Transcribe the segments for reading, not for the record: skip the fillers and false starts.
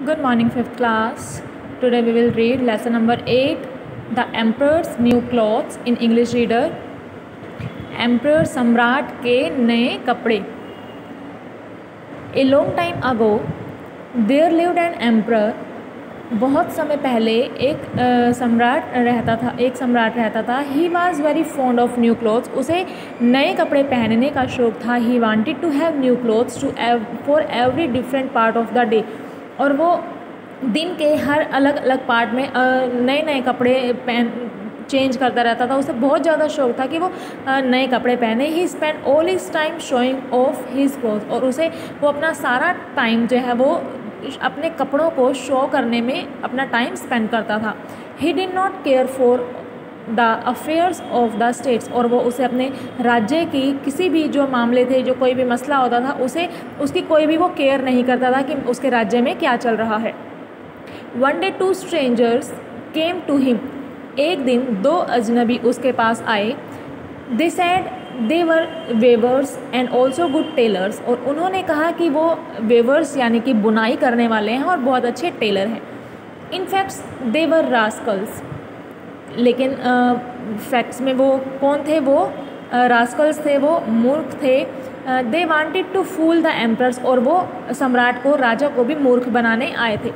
Good morning, fifth class. Today we will read lesson number 8, The Emperor's New Clothes in English Reader. Emperor सम्राट के नए कपड़े. A long time ago, there lived an emperor. बहुत समय पहले एक सम्राट रहता था. He was very fond of new clothes. उसे नए कपड़े पहनने का शौक था. He wanted to have new clothes for every different part of the day. और वो दिन के हर अलग अलग पार्ट में नए नए कपड़े चेंज करता रहता था. उसे बहुत ज़्यादा शौक था कि वो नए कपड़े पहने. He spend all his time showing off his clothes. और उसे वो अपना सारा टाइम जो है वो अपने कपड़ों को शो करने में अपना टाइम स्पेंड करता था. ही did not care for the affairs of the states. और वो उसे अपने राज्य की किसी भी जो मामले थे, जो कोई भी मसला होता था, उसे उसकी कोई भी वो केयर नहीं करता था कि उसके राज्य में क्या चल रहा है. One day two strangers came to him. एक दिन दो अजनबी उसके पास आए. They said they were weavers and also good tailors. और उन्होंने कहा कि वो वेवर्स यानी कि बुनाई करने वाले हैं और बहुत अच्छे टेलर हैं. इन फैक्ट्स दे वर रास्कल्स. लेकिन फैक्ट्स में वो कौन थे? वो रास्कल्स थे, वो मूर्ख थे. They wanted to fool the emperors. और वो सम्राट को, राजा को भी मूर्ख बनाने आए थे.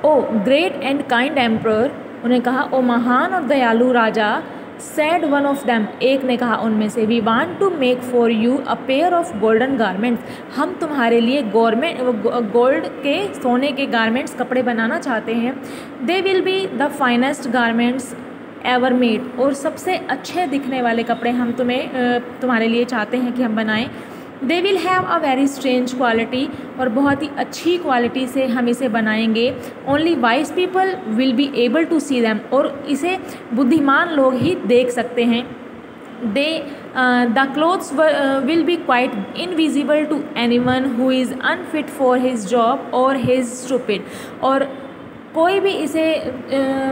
O great and kind emperor. उन्हें कहा, ओ महान और दयालु राजा. Said one of them. एक ने कहा उनमें से, we want to make for you a pair of golden garments. हम तुम्हारे लिए गोल्ड के, सोने के गारमेंट्स, कपड़े बनाना चाहते हैं. They will be the finest garments ever made. और सबसे अच्छे दिखने वाले कपड़े हम तुम्हारे लिए चाहते हैं कि हम बनाएं. They will have a very strange quality. और बहुत ही अच्छी क्वालिटी से हम इसे बनाएंगे. Only wise people will be able to see them. और इसे बुद्धिमान लोग ही देख सकते हैं. They the clothes will be quite invisible to anyone who is unfit for his job और हिज स्टूपिड. और कोई भी इसे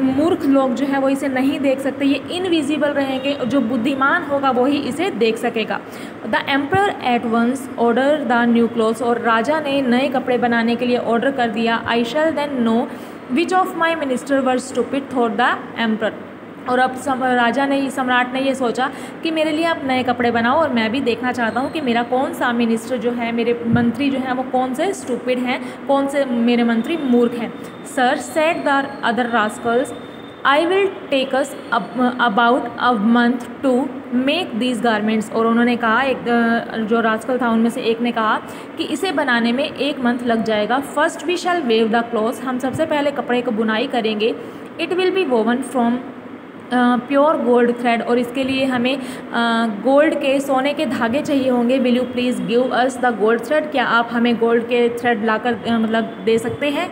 मूर्ख लोग जो है वो इसे नहीं देख सकते. ये इनविजिबल रहेंगे. जो बुद्धिमान होगा वो ही इसे देख सकेगा. The emperor at once order the new clothes. और राजा ने नए कपड़े बनाने के लिए ऑर्डर कर दिया. I shall then know which of my minister were stupid thought the emperor. और अब सम्राट ने ये सोचा कि मेरे लिए आप नए कपड़े बनाओ और मैं भी देखना चाहता हूँ कि मेरा कौन सा मिनिस्टर जो है, मेरे मंत्री जो हैं वो कौन से स्टूपिड हैं, कौन से मेरे मंत्री मूर्ख हैं. Sir said the other rascals, I will take us about a month to make these garments. और उन्होंने कहा, एक जो रास्कल था उनमें से एक ने कहा कि इसे बनाने में 1 मंथ लग जाएगा. First we shall weave the clothes. हम सबसे पहले कपड़े को बुनाई करेंगे. It will be woven from pure gold thread. और इसके लिए हमें गोल्ड के, सोने के धागे चाहिए होंगे. Will you please give us the gold thread. क्या आप हमें गोल्ड के थ्रेड लाकर मतलब दे सकते हैं?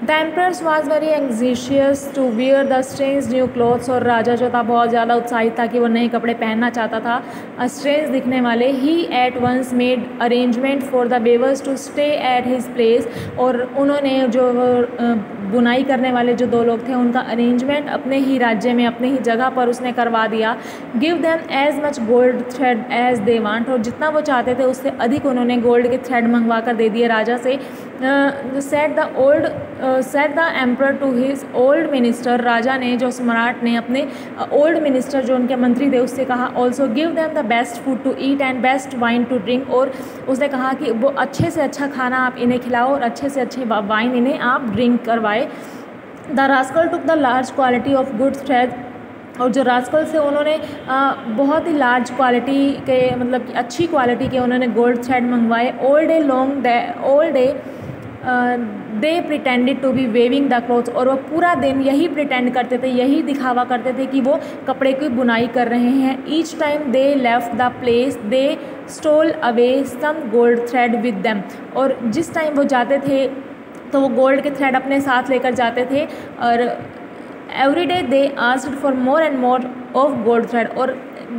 The emperors was very anxious to wear the strange new clothes. और राजा जो था बहुत ज़्यादा उत्साहित था कि वो नए कपड़े पहनना चाहता था, स्ट्रेंज दिखने वाले. He at once made arrangement for the weavers to stay at his place. और उन्होंने जो बुनाई करने वाले जो 2 लोग थे उनका अरेंजमेंट अपने ही राज्य में, अपने ही जगह पर उसने करवा दिया. Give them as much gold thread as they want. और जितना वो चाहते थे उससे अधिक उन्होंने गोल्ड के थ्रेड मंगवा कर दे दिए राजा से. Sent the emperor to his old minister. राजा ने, जो सम्राट ने, अपने ओल्ड मिनिस्टर जो उनके मंत्री थे उससे कहा, also give them the best food to eat and best wine to drink. और उसने कहा कि वो अच्छे से अच्छा खाना आप इन्हें खिलाओ और अच्छे से अच्छे वाइन इन्हें आप ड्रिंक करवाए. The rascal took the large quality of good thread. और जो रास्कल से उन्होंने बहुत ही लार्ज क्वालिटी के, मतलब अच्छी क्वालिटी के उन्होंने गोल्ड थ्रेड मंगवाए. All day they pretended to be weaving the clothes. और वो पूरा दिन यही प्रिटेंड करते थे, यही दिखावा करते थे कि वो कपड़े की बुनाई कर रहे हैं. Each time they left the place they stole away some gold thread with them. और जिस टाइम वो जाते थे तो वो गोल्ड के थ्रेड अपने साथ लेकर जाते थे. और every day they asked for more and more of gold thread. और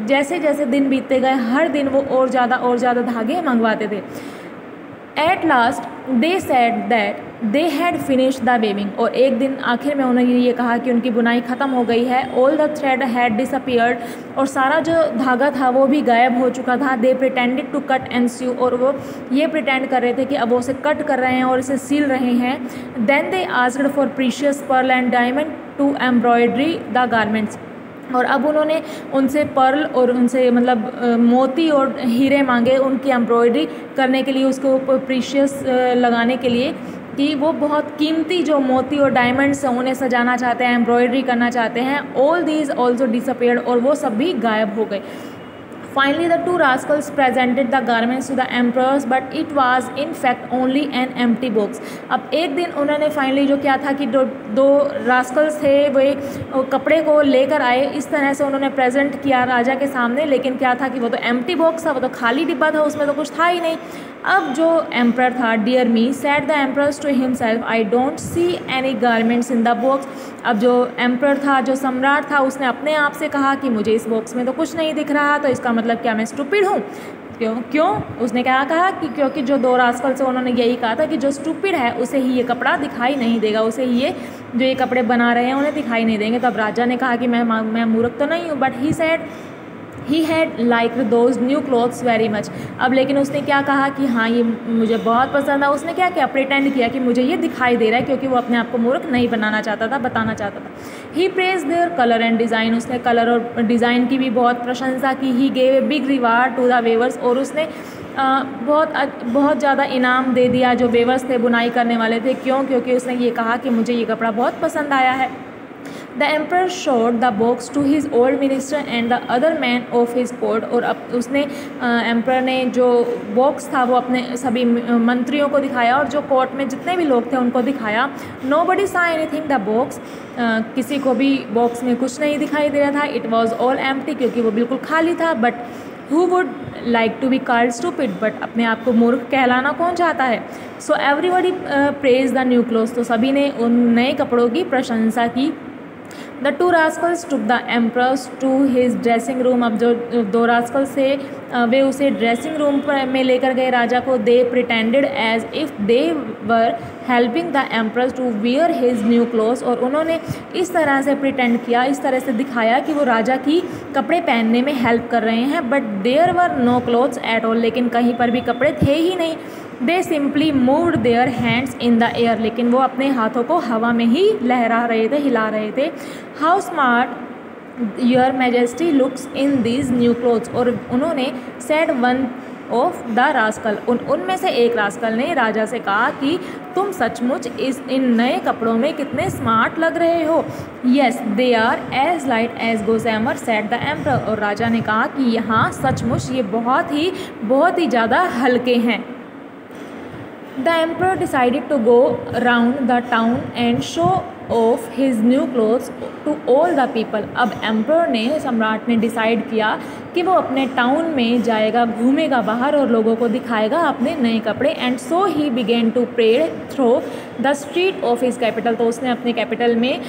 जैसे जैसे दिन बीतते गए हर दिन वो और ज़्यादा धागे मंगवाते थे. At last they said that they had finish the weaving, और एक दिन आखिर में उन्होंने ये कहा कि उनकी बुनाई ख़त्म हो गई है। All the thread had disappeared, और सारा जो धागा था वो भी गायब हो चुका था। दे प्रिटेंडेड टू कट एंड स्यू, और वो ये प्रिटेंड कर रहे थे कि अब वो उसे कट कर रहे हैं और इसे सील रहे हैं। Then they asked for precious pearl and diamond to embroidery the garments, और अब उन्होंने उनसे पर्ल और उनसे मतलब मोती और हीरे मांगे उनकी एम्ब्रॉयडरी करने के लिए, उसको प्रीशियस लगाने के लिए, कि वो बहुत कीमती जो मोती और डायमंड्स हैं उन्हें सजाना चाहते हैं, एम्ब्रॉयडरी करना चाहते हैं। ऑल दीज ऑल्सो डिसअपियर्ड, और वो सब भी गायब हो गए। Finally, the two rascals presented the garments to the emperors, but it was in fact only an empty box. अब एक दिन उन्होंने फाइनली जो क्या था कि दो रास्कल्स थे वो कपड़े को लेकर आए, इस तरह से उन्होंने प्रेजेंट किया राजा के सामने, लेकिन क्या था कि वो तो एम्प्टी बॉक्स था, वो तो खाली डिब्बा था, उसमें तो कुछ था ही नहीं। अब जो एम्पर था, dear me said the emperors to himself, I don't see any garments in the box. अब जो एम्पर था, जो सम्राट था, उसने अपने आप से कहा कि मुझे इस बॉक्स में तो कुछ नहीं दिख रहा, तो इसका मतलब क्या मैं स्टूपिड हूँ? क्यों उसने क्या कहा कि क्योंकि जो दो रास्कल से उन्होंने यही कहा था कि जो स्टूपिड है उसे ही ये कपड़ा दिखाई नहीं देगा, उसे ही ये जो ये कपड़े बना रहे हैं उन्हें दिखाई नहीं देंगे। तो अब राजा ने कहा कि मैं मूर्ख तो नहीं हूँ, but he said he had like those new clothes very much. अब लेकिन उसने क्या कहा कि हाँ ये मुझे बहुत पसंद है। उसने क्या किया, प्रिटेंड किया कि मुझे ये दिखाई दे रहा है, क्योंकि वो अपने आप को मूर्ख नहीं बनाना चाहता था, बताना चाहता था। He praise their colour and design, उसने कलर और डिज़ाइन की भी बहुत प्रशंसा की। He gave a big reward to the weavers, और उसने बहुत ज़्यादा इनाम दे दिया जो वेवर्स थे, बुनाई करने वाले थे। क्यों? क्योंकि उसने ये कहा कि मुझे ये कपड़ा बहुत पसंद आया है। The emperor showed the box to his old minister and the other man of his court, और अब उसने एम्पर ने जो बॉक्स था वो अपने सभी मंत्रियों को दिखाया, और जो कोर्ट में जितने भी लोग थे उनको दिखाया। नो बडी सा एनीथिंग द बॉक्स, किसी को भी बॉक्स में कुछ नहीं दिखाई दे रहा था। इट वॉज ऑल एम्प्टी, क्योंकि वो बिल्कुल खाली था। But who would like to be called stupid, but अपने आप को मूर्ख कहलाना कौन चाहता है। So everybody praise the new clothes, तो सभी ने उन नए कपड़ों की प्रशंसा की। The two rascals took the empress to his dressing room, अब जो दो रास्कल्स थे वे उसे ड्रेसिंग रूम में लेकर गए राजा को। They pretended as if they were helping the empress to wear his new clothes, और उन्होंने इस तरह से प्रिटेंड किया, इस तरह से दिखाया कि वो राजा की कपड़े पहनने में हेल्प कर रहे हैं। But there were no clothes at all, लेकिन कहीं पर भी कपड़े थे ही नहीं। They simply moved their hands in the air, लेकिन वो अपने हाथों को हवा में ही लहरा रहे थे, हिला रहे थे। How smart your majesty looks in these new clothes, और उन्होंने said one of the rascal, उनमें से एक रास्कल ने राजा से कहा कि तुम सचमुच इन नए कपड़ों में कितने स्मार्ट लग रहे हो। Yes they are as light as gossamer said the emperor, और राजा ने कहा कि यहाँ सचमुच ये बहुत ही ज़्यादा हल्के हैं। The emperor decided to go round the town and show off his new clothes to all the people. अब emperor ने, सम्राट ने डिसाइड किया कि वो अपने टाउन में जाएगा, घूमेगा बाहर और लोगों को दिखाएगा अपने नए कपड़े। And so he began to parade through the street of his capital, तो उसने अपने कैपिटल में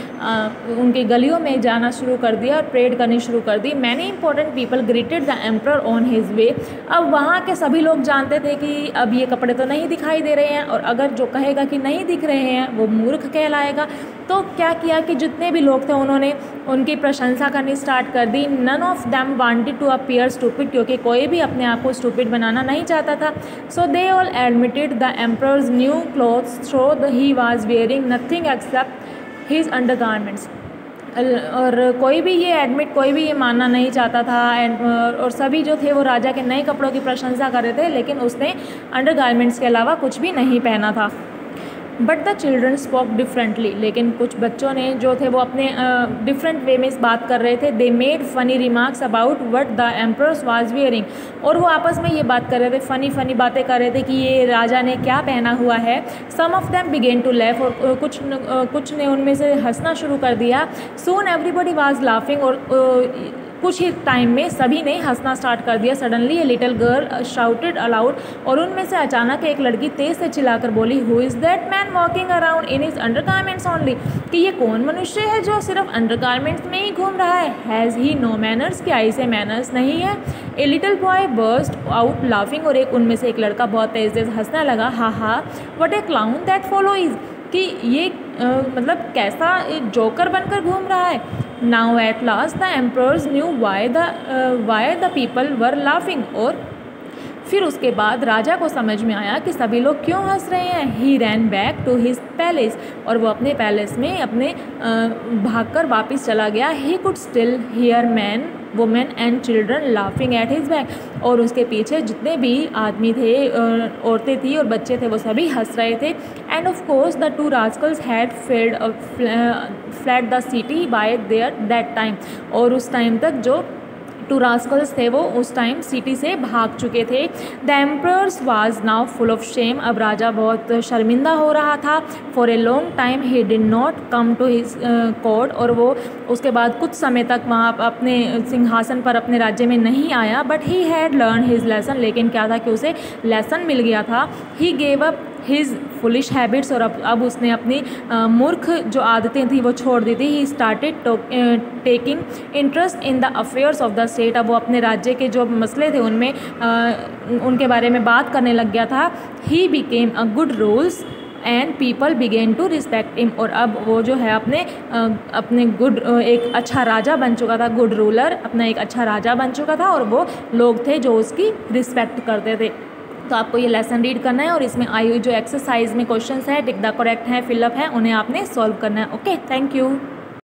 उनकी गलियों में जाना शुरू कर दिया और परेड करनी शुरू कर दी। Many important people greeted the emperor on his way, अब वहाँ के सभी लोग जानते थे कि अब ये कपड़े तो नहीं दिखाई दे रहे हैं, और अगर जो कहेगा कि नहीं दिख रहे हैं वो मूर्ख कहलाएगा। तो क्या किया कि जितने भी लोग थे उन्होंने उनकी प्रशंसा करनी स्टार्ट कर दी। None of them wanted to appear stupid, क्योंकि कोई भी अपने आप को स्टूपिड बनाना नहीं चाहता था। So they all admitted the emperor's new clothes though he was wearing nothing except his undergarments, और कोई भी ये मानना नहीं चाहता था। और सभी जो थे वो राजा के नए कपड़ों की प्रशंसा कर रहे थे, लेकिन उसने अंडरगारमेंट्स के अलावा कुछ भी नहीं पहना था। But the children spoke differently, लेकिन कुछ बच्चों ने जो थे वो अपने डिफरेंट वे में इस बात कर रहे थे। They made funny remarks about what the emperor's was wearing, और वो आपस में ये बात कर रहे थे, फ़नी बातें कर रहे थे कि ये राजा ने क्या पहना हुआ है। Some of them began to laugh, और कुछ ने उनमें से हंसना शुरू कर दिया। सून एवरीबडी वाज लाफिंग, और कुछ ही टाइम में सभी ने हंसना स्टार्ट कर दिया। Suddenly a little girl shouted allowed, और उनमें से अचानक एक लड़की तेज से चिल्लाकर बोली, who is that man walking around in his undergarments only, कि ये कौन मनुष्य है जो सिर्फ अंडरगारमेंट्स में ही घूम रहा है। हैज़ ही नो मैनर्स, क्या इसे मैनर्स नहीं है। A little boy burst out laughing, और उनमें से एक लड़का बहुत तेज तेज हंसने लगा, हा हा what A clown that follow is, कि ये मतलब कैसा जोकर बनकर घूम रहा है। Now at last the emperors new why the people were laughing, और फिर उसके बाद राजा को समझ में आया कि सभी लोग क्यों हंस रहे हैं। ही रैन बैक टू हिज पैलेस, और वो अपने पैलेस में अपने भागकर वापस चला गया। He could still here man women and children laughing at his back, और उसके पीछे जितने भी आदमी थे, औरतें थी और बच्चे थे, वो सभी हंस रहे थे। End of course the two Rascals had fled the city bye there that time, और उस टाइम तक जो टू रास्कल्स थे वो उस टाइम सिटी से भाग चुके थे। The emperors was now full of shame, अब राजा बहुत शर्मिंदा हो रहा था। For a long time he did not come to his court, और वो उसके बाद कुछ समय तक वहाँ अपने सिंहासन पर अपने राज्य में नहीं आया। But he had learn his lesson, लेकिन क्या था कि उसे लेसन मिल गया था। He gave up his foolish habits, और अब उसने अपनी मूर्ख जो आदतें थी वो छोड़ दी थी। He started taking interest in the affairs of the state, अब वो अपने राज्य के जो मसले थे उनमें उनके बारे में बात करने लग गया था। He became a good rules and people began to respect him, और अब वो जो है अपने गुड एक अच्छा राजा बन चुका था, गुड रूलर, अपना एक अच्छा राजा बन चुका था, और वो लोग थे जो उसकी रिस्पेक्ट करते थे। तो आपको ये लेसन रीड करना है, और इसमें आई हुई जो एक्सरसाइज में क्वेश्चंस है टिक द करेक्ट है फिलअप है, उन्हें आपने सॉल्व करना है। Okay, thank you.